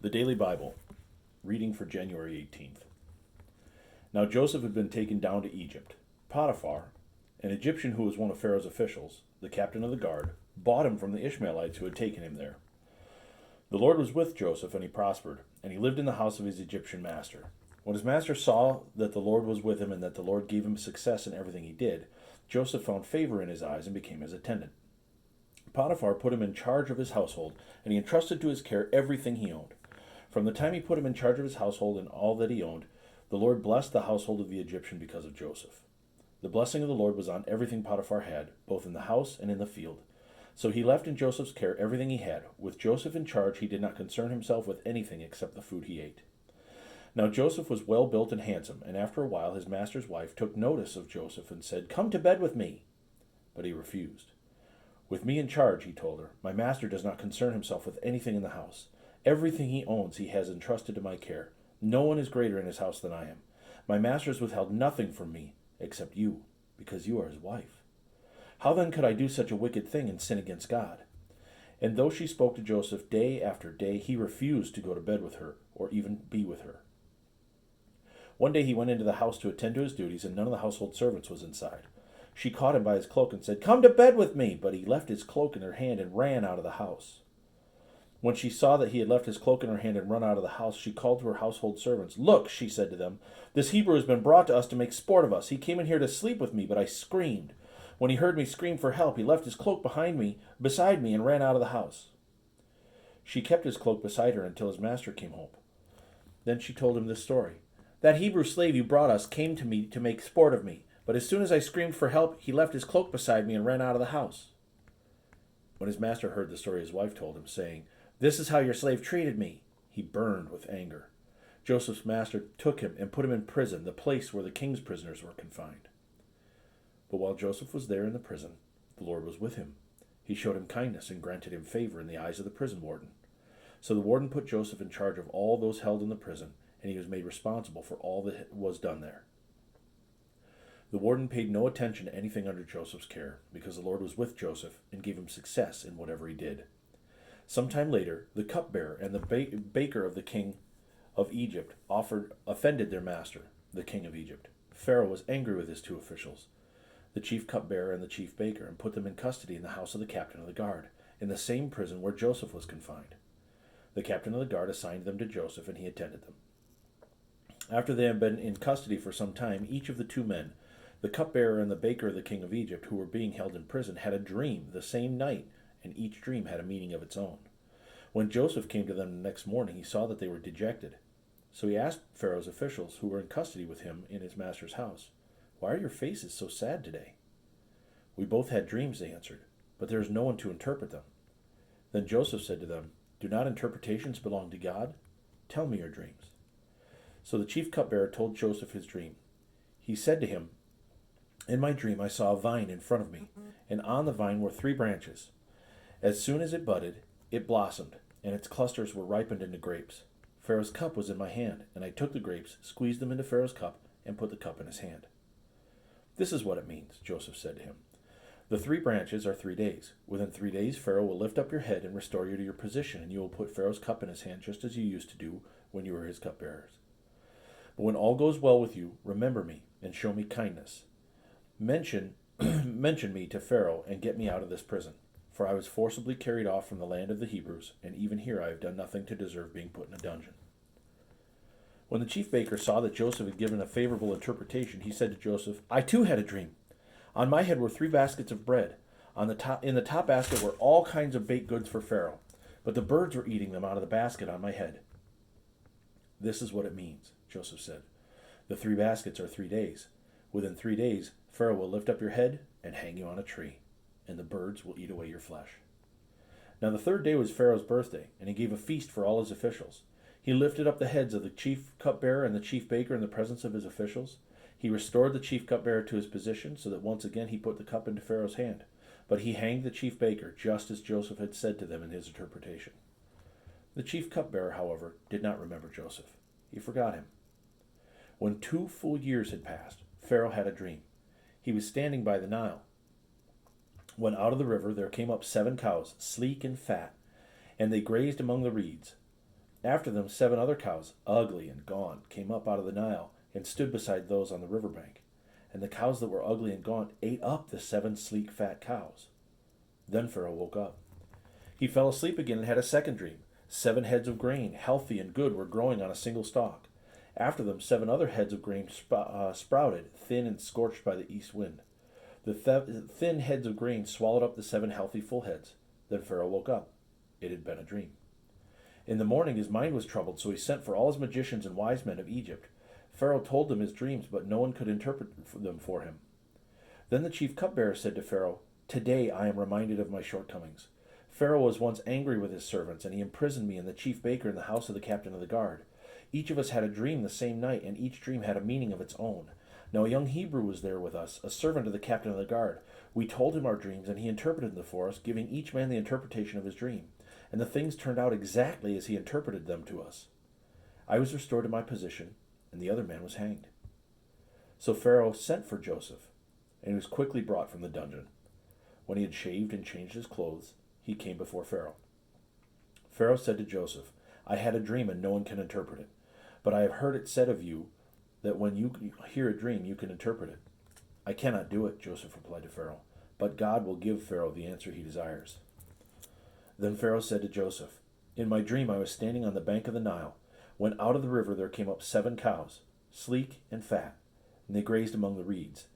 The Daily Bible, reading for January 18th. Now Joseph had been taken down to Egypt. Potiphar, an Egyptian who was one of Pharaoh's officials, the captain of the guard, bought him from the Ishmaelites who had taken him there. The Lord was with Joseph, and he prospered, and he lived in the house of his Egyptian master. When his master saw that the Lord was with him and that the Lord gave him success in everything he did, Joseph found favor in his eyes and became his attendant. Potiphar put him in charge of his household, and he entrusted to his care everything he owned. From the time he put him in charge of his household and all that he owned, the Lord blessed the household of the Egyptian because of Joseph. The blessing of the Lord was on everything Potiphar had, both in the house and in the field. So he left in Joseph's care everything he had. With Joseph in charge, he did not concern himself with anything except the food he ate. Now Joseph was well built and handsome, and after a while his master's wife took notice of Joseph and said, "Come to bed with me." But he refused. "With me in charge," he told her, "my master does not concern himself with anything in the house. Everything he owns he has entrusted to my care. No one is greater in his house than I am. My master has withheld nothing from me, except you, because you are his wife. How then could I do such a wicked thing and sin against God?" And though she spoke to Joseph day after day, he refused to go to bed with her or even be with her. One day he went into the house to attend to his duties, and none of the household servants was inside. She caught him by his cloak and said, "Come to bed with me," but he left his cloak in her hand and ran out of the house. When she saw that he had left his cloak in her hand and run out of the house, she called to her household servants. "Look," she said to them, "this Hebrew has been brought to us to make sport of us. He came in here to sleep with me, but I screamed. When he heard me scream for help, he left his cloak beside me, and ran out of the house." She kept his cloak beside her until his master came home. Then she told him this story. "That Hebrew slave you brought us came to me to make sport of me, but as soon as I screamed for help, he left his cloak beside me and ran out of the house." When his master heard the story, his wife told him, saying, "This is how your slave treated me." He burned with anger. Joseph's master took him and put him in prison, the place where the king's prisoners were confined. But while Joseph was there in the prison, the Lord was with him. He showed him kindness and granted him favor in the eyes of the prison warden. So the warden put Joseph in charge of all those held in the prison, and he was made responsible for all that was done there. The warden paid no attention to anything under Joseph's care, because the Lord was with Joseph and gave him success in whatever he did. Some time later, the cupbearer and the baker of the king of Egypt offended their master, the king of Egypt. Pharaoh was angry with his two officials, the chief cupbearer and the chief baker, and put them in custody in the house of the captain of the guard, in the same prison where Joseph was confined. The captain of the guard assigned them to Joseph, and he attended them. After they had been in custody for some time, each of the two men, the cupbearer and the baker of the king of Egypt, who were being held in prison, had a dream the same night, and each dream had a meaning of its own. When Joseph came to them the next morning, he saw that they were dejected. So he asked Pharaoh's officials, who were in custody with him in his master's house, "Why are your faces so sad today?" "We both had dreams," they answered, "but there is no one to interpret them." Then Joseph said to them, "Do not interpretations belong to God? Tell me your dreams." So the chief cupbearer told Joseph his dream. He said to him, "In my dream I saw a vine in front of me, and on the vine were 3 branches. As soon as it budded, it blossomed, and its clusters were ripened into grapes. Pharaoh's cup was in my hand, and I took the grapes, squeezed them into Pharaoh's cup, and put the cup in his hand." "This is what it means," Joseph said to him. "The 3 branches are 3 days. Within 3 days, Pharaoh will lift up your head and restore you to your position, and you will put Pharaoh's cup in his hand just as you used to do when you were his cupbearers. But when all goes well with you, remember me and show me kindness. Mention me to Pharaoh and get me out of this prison. For I was forcibly carried off from the land of the Hebrews, and even here I have done nothing to deserve being put in a dungeon." When the chief baker saw that Joseph had given a favorable interpretation, he said to Joseph, "I too had a dream. On my head were 3 baskets of bread. In the top basket were all kinds of baked goods for Pharaoh, but the birds were eating them out of the basket on my head." "This is what it means," Joseph said. "The 3 baskets are 3 days. Within 3 days, Pharaoh will lift up your head and hang you on a tree, and the birds will eat away your flesh." Now the 3rd day was Pharaoh's birthday, and he gave a feast for all his officials. He lifted up the heads of the chief cupbearer and the chief baker in the presence of his officials. He restored the chief cupbearer to his position, so that once again he put the cup into Pharaoh's hand. But he hanged the chief baker, just as Joseph had said to them in his interpretation. The chief cupbearer, however, did not remember Joseph. He forgot him. When 2 full years had passed, Pharaoh had a dream. He was standing by the Nile, when out of the river there came up 7 cows, sleek and fat, and they grazed among the reeds. After them 7 other cows, ugly and gaunt, came up out of the Nile and stood beside those on the river bank. And the cows that were ugly and gaunt ate up the 7 sleek, fat cows. Then Pharaoh woke up. He fell asleep again and had a second dream. 7 heads of grain, healthy and good, were growing on a single stalk. After them 7 other heads of grain sprouted, thin and scorched by the east wind. The thin heads of grain swallowed up the 7 healthy full heads. Then Pharaoh woke up. It had been a dream. In the morning his mind was troubled, so he sent for all his magicians and wise men of Egypt. Pharaoh told them his dreams, but no one could interpret them for him. Then the chief cupbearer said to Pharaoh, "Today I am reminded of my shortcomings. Pharaoh was once angry with his servants, and he imprisoned me and the chief baker in the house of the captain of the guard. Each of us had a dream the same night, and each dream had a meaning of its own. Now a young Hebrew was there with us, a servant of the captain of the guard. We told him our dreams, and he interpreted them for us, giving each man the interpretation of his dream. And the things turned out exactly as he interpreted them to us. I was restored to my position, and the other man was hanged." So Pharaoh sent for Joseph, and he was quickly brought from the dungeon. When he had shaved and changed his clothes, he came before Pharaoh. Pharaoh said to Joseph, "I had a dream, and no one can interpret it. But I have heard it said of you that when you hear a dream, you can interpret it." "I cannot do it," Joseph replied to Pharaoh, "but God will give Pharaoh the answer he desires." Then Pharaoh said to Joseph, "In my dream I was standing on the bank of the Nile, when out of the river there came up 7 cows, sleek and fat, and they grazed among the reeds.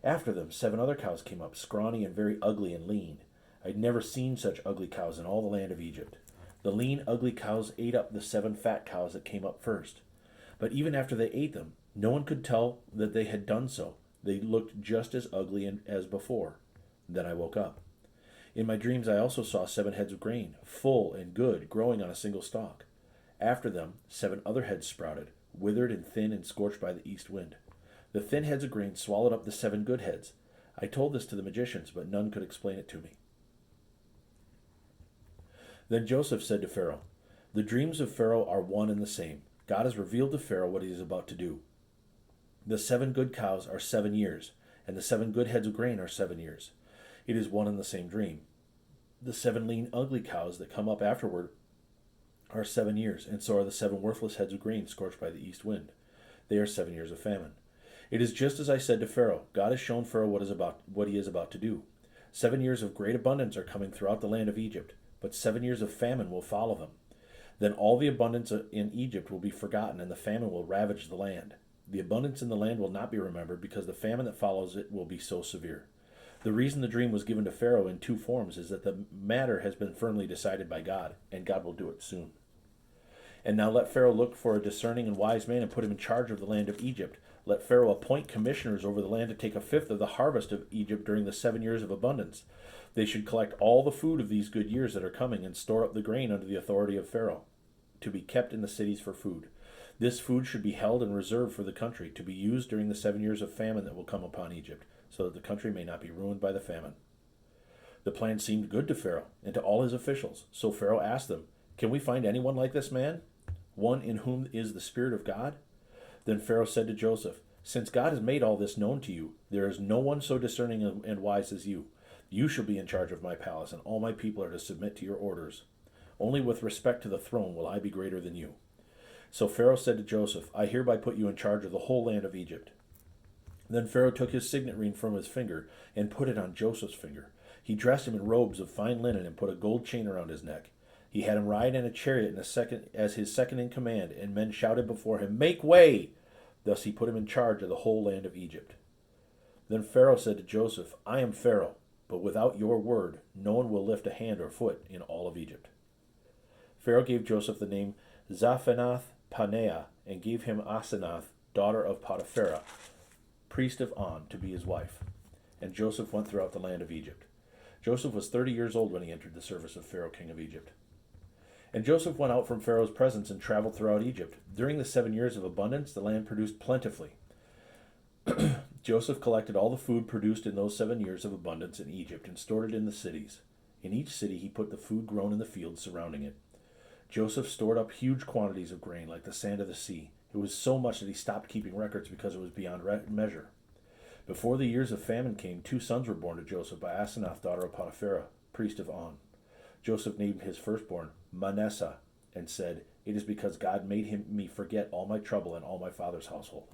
After them 7 other cows came up, scrawny and very ugly and lean. I had never seen such ugly cows in all the land of Egypt. The lean, ugly cows ate up the 7 fat cows that came up first. But even after they ate them, no one could tell that they had done so. They looked just as ugly as before. Then I woke up. In my dreams I also saw 7 heads of grain, full and good, growing on a single stalk. After them 7 other heads sprouted, withered and thin and scorched by the east wind. The thin heads of grain swallowed up the 7 good heads. I told this to the magicians, but none could explain it to me." Then Joseph said to Pharaoh, "The dreams of Pharaoh are one and the same. God has revealed to Pharaoh what he is about to do. The 7 good cows are 7 years, and the 7 good heads of grain are 7 years. It is one and the same dream. The 7 lean, ugly cows that come up afterward are 7 years, and so are the 7 worthless heads of grain scorched by the east wind. They are 7 years of famine. It is just as I said to Pharaoh. God has shown Pharaoh what he is about to do. 7 years of great abundance are coming throughout the land of Egypt, but 7 years of famine will follow them. Then all the abundance in Egypt will be forgotten, and the famine will ravage the land. The abundance in the land will not be remembered, because the famine that follows it will be so severe. The reason the dream was given to Pharaoh in 2 forms is that the matter has been firmly decided by God, and God will do it soon. And now let Pharaoh look for a discerning and wise man and put him in charge of the land of Egypt. Let Pharaoh appoint commissioners over the land to take 1/5 of the harvest of Egypt during the 7 years of abundance. They should collect all the food of these good years that are coming and store up the grain under the authority of Pharaoh, to be kept in the cities for food. This food should be held and reserved for the country, to be used during the 7 years of famine that will come upon Egypt, so that the country may not be ruined by the famine." The plan seemed good to Pharaoh and to all his officials, so Pharaoh asked them, "Can we find anyone like this man, one in whom is the Spirit of God?" Then Pharaoh said to Joseph, "Since God has made all this known to you, there is no one so discerning and wise as you. You shall be in charge of my palace, and all my people are to submit to your orders. Only with respect to the throne will I be greater than you." So Pharaoh said to Joseph, "I hereby put you in charge of the whole land of Egypt." Then Pharaoh took his signet ring from his finger and put it on Joseph's finger. He dressed him in robes of fine linen and put a gold chain around his neck. He had him ride in a chariot as his second in command, and men shouted before him, "Make way!" Thus he put him in charge of the whole land of Egypt. Then Pharaoh said to Joseph, "I am Pharaoh, but without your word no one will lift a hand or foot in all of Egypt." Pharaoh gave Joseph the name Zaphenath-Paneah, and gave him Asenath, daughter of Potiphera, priest of On, to be his wife. And Joseph went throughout the land of Egypt. Joseph was 30 years old when he entered the service of Pharaoh, king of Egypt. And Joseph went out from Pharaoh's presence and traveled throughout Egypt. During the 7 years of abundance, the land produced plentifully. Joseph collected all the food produced in those 7 years of abundance in Egypt and stored it in the cities. In each city he put the food grown in the fields surrounding it. Joseph stored up huge quantities of grain, like the sand of the sea. It was so much that he stopped keeping records because it was beyond measure. Before the years of famine came, 2 sons were born to Joseph by Asenath, daughter of Potiphera, priest of On. Joseph named his firstborn Manasseh and said, It is because God made me forget all my trouble and all my father's household.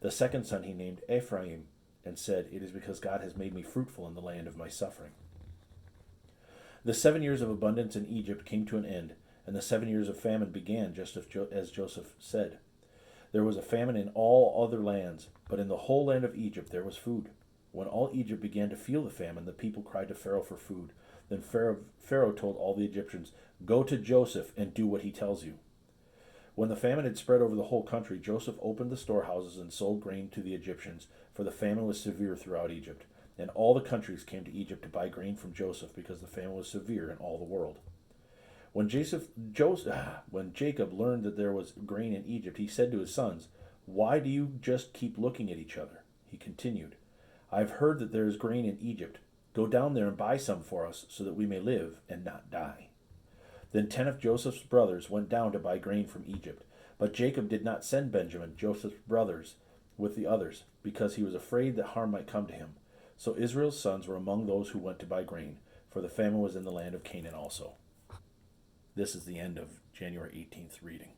The second son he named Ephraim, and said, It is because God has made me fruitful in the land of my suffering. The 7 years of abundance in Egypt came to an end, and the 7 years of famine began, just as Joseph said. There was a famine in all other lands, but in the whole land of Egypt there was food. When all Egypt began to feel the famine, the people cried to Pharaoh for food. Then Pharaoh told all the Egyptians, Go to Joseph and do what he tells you. When the famine had spread over the whole country, Joseph opened the storehouses and sold grain to the Egyptians, for the famine was severe throughout Egypt. And all the countries came to Egypt to buy grain from Joseph, because the famine was severe in all the world. When Jacob learned that there was grain in Egypt, he said to his sons, Why do you just keep looking at each other? He continued, I have heard that there is grain in Egypt. Go down there and buy some for us, so that we may live and not die. Then 10 of Joseph's brothers went down to buy grain from Egypt. But Jacob did not send Benjamin, Joseph's brothers, with the others, because he was afraid that harm might come to him. So Israel's sons were among those who went to buy grain, for the famine was in the land of Canaan also. This is the end of January 18th reading.